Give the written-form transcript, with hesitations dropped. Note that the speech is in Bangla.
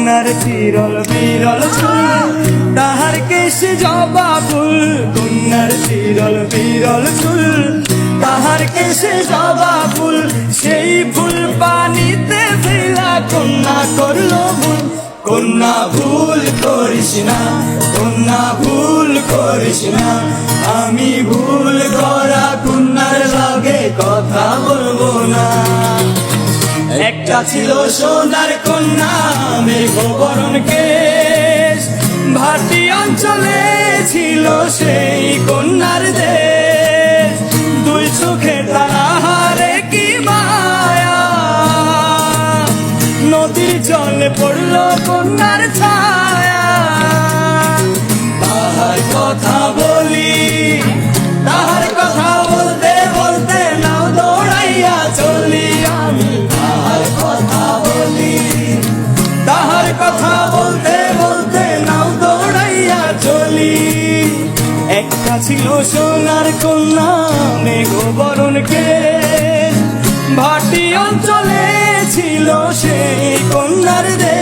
কন্যার চিরল বিরল চুল, তাহার কেশে জবা ফুল। কন্যার চিরল বিরল চুল, তাহার কেশে জবা ফুল। সেই ফুল পানিতে ফেলা কন্যা করলো ভুল। কন্যা ভুল করিস না, কন্যা ভুল করিস না। আমি ভুল করা কন্যার লগে কথা বলবো না। একটা ছিল সোনার কন্যা মেঘবরণ কেশ, ভাটি অঞ্চলে ছিল সেই কন্যার দেশ। দুই চোখে তাহারে কি মায়া, নদীর জলে পড়লো কন্যার ছায়া। তাহার কথা বলি, তাহার কথা বলতে বলতে নাও দৌড়াইয়া চলি আমি। তাহার কথা বলি, তাহার কথা বলতে বলতে নাও দৌড়াইয়া চলি। একটা ছিল সোনার কন্যা মেঘবরণ কেশ, ভাটি অঞ্চলে ছিল সেই কন্যার দেশ।